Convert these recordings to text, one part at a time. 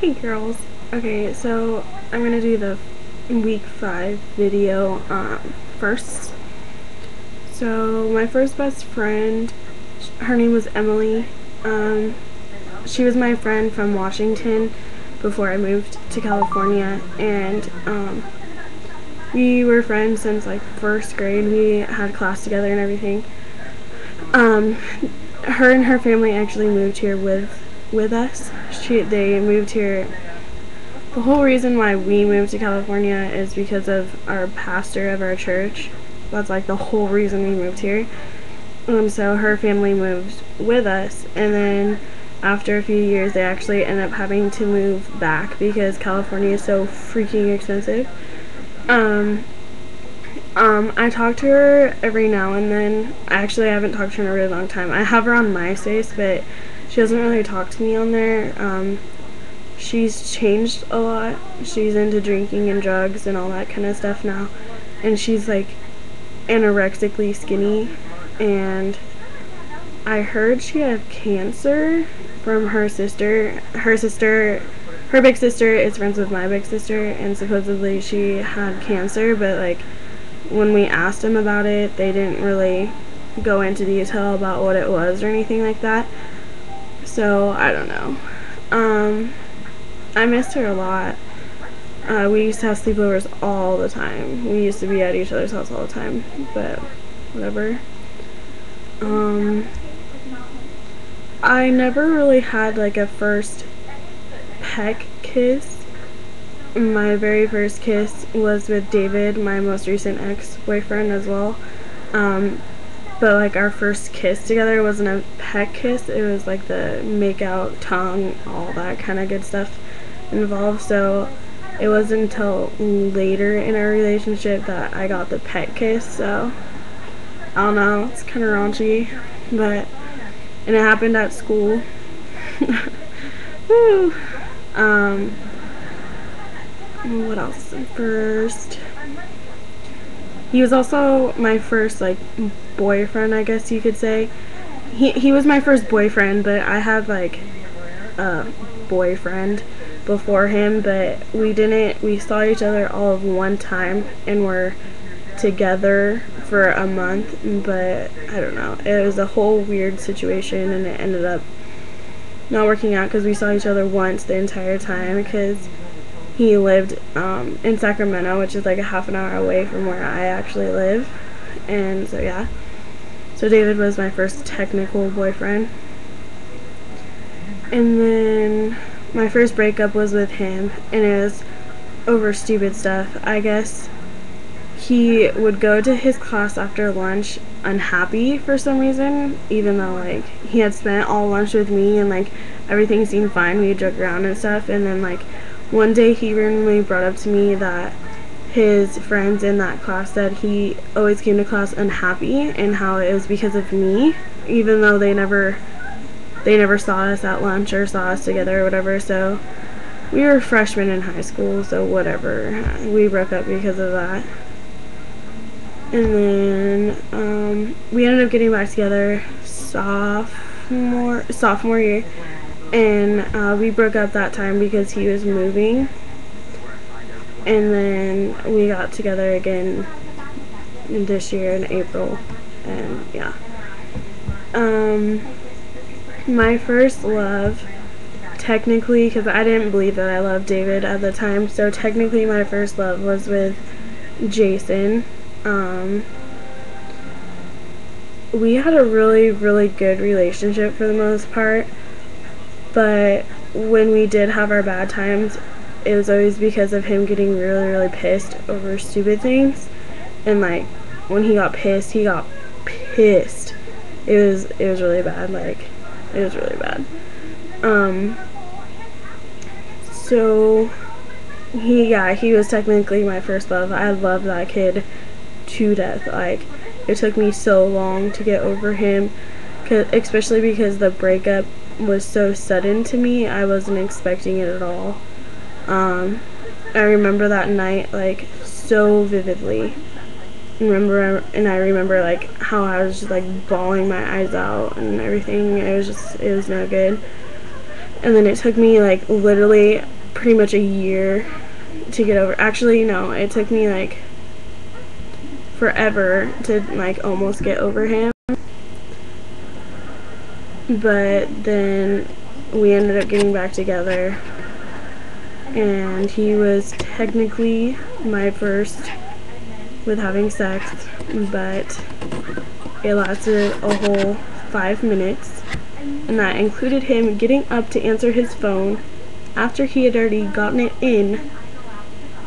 Hey girls. Okay, so I'm gonna do the week 5 video first. So my first best friend, her name was Emily. She was my friend from Washington before I moved to California, and we were friends since like first grade. We had class together and everything. Her and her family actually moved here with us. They moved here. The whole reason why we moved to California is because of our pastor of our church. That's like the whole reason we moved here. So her family moved with us, and then after a few years they actually end up having to move back because California is so freaking expensive. I talk to her every now and then. Actually, I haven't talked to her in a really long time. I have her on MySpace, but she doesn't really talk to me on there. She's changed a lot. She's into drinking and drugs and all that kind of stuff now, and she's like anorexically skinny, and I heard she had cancer from her sister. Her big sister is friends with my big sister, and supposedly she had cancer, but like when we asked them about it, they didn't really go into detail about what it was or anything like that. So I don't know. I missed her a lot. We used to have sleepovers all the time. We used to be at each other's house all the time, but whatever. I never really had like a first peck kiss. My very first kiss was with David, my most recent ex-boyfriend as well. But like our first kiss together wasn't a peck kiss. It was like the make out, tongue, all that kind of good stuff involved. So it wasn't until later in our relationship that I got the peck kiss. So I don't know, it's kind of raunchy, and it happened at school. Woo. What else? First, he was also my first like boyfriend, I guess you could say. He was my first boyfriend, but I had like a boyfriend before him, but we saw each other all of one time and were together for a month, but I don't know, it was a whole weird situation, and it ended up not working out because we saw each other once the entire time, because he lived in Sacramento, which is like a half an hour away from where I actually live. And so yeah, so David was my first technical boyfriend. And then my first breakup was with him, and it was over stupid stuff. I guess he would go to his class after lunch unhappy for some reason, even though like he had spent all lunch with me and like everything seemed fine. We joke around and stuff, and then like one day he randomly brought up to me that his friends in that class said he always came to class unhappy and how it was because of me, even though they never saw us at lunch or saw us together or whatever. So we were freshmen in high school, so whatever. We broke up because of that. And then we ended up getting back together sophomore year, and we broke up that time because he was moving. And then we got together again this year in April, and yeah. My first love, technically, because I didn't believe that I loved David at the time, so technically my first love was with Jason. We had a really, really good relationship for the most part, but when we did have our bad times, it was always because of him getting really, really pissed over stupid things. And like when he got pissed, It was really bad. Like it was really bad. So he was technically my first love. I loved that kid to death. Like it took me so long to get over him, especially because the breakup was so sudden to me. I wasn't expecting it at all. I remember that night like so vividly. I remember like how I was just like bawling my eyes out and everything. It was no good. And then it took me like literally pretty much a year to get over. Actually, no, it took me like forever to like almost get over him. But then we ended up getting back together, and he was technically my first with having sex, but it lasted a whole 5 minutes, and that included him getting up to answer his phone after he had already gotten it in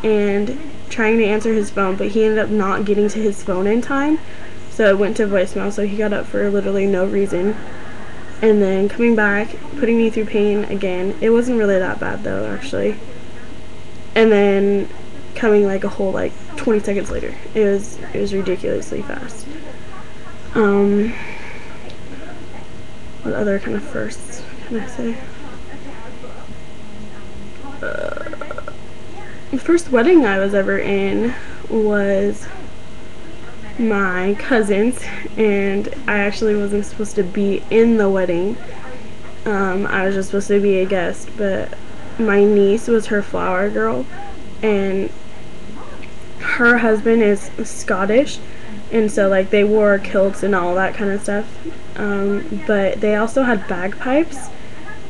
and trying to answer his phone, but he ended up not getting to his phone in time, so it went to voicemail. So he got up for literally no reason, and then coming back, putting me through pain again. It wasn't really that bad though, actually. And then coming like a whole like 20 seconds later. It was ridiculously fast. What other kind of firsts can I say? The first wedding I was ever in was my cousin's, and I actually wasn't supposed to be in the wedding. I was just supposed to be a guest, but my niece was her flower girl, and her husband is Scottish, and so like they wore kilts and all that kind of stuff, but they also had bagpipes,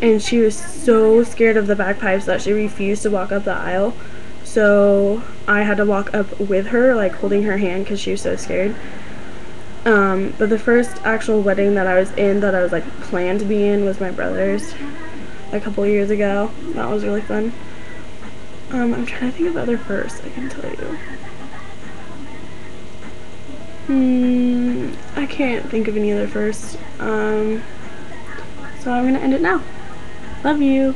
and she was so scared of the bagpipes that she refused to walk up the aisle. So I had to walk up with her, like holding her hand, because she was so scared. But the first actual wedding that I was in, that I was like planned to be in, was my brother's a couple years ago. That was really fun. I'm trying to think of other firsts I can tell you. I can't think of any other firsts. So I'm gonna end it now. Love you.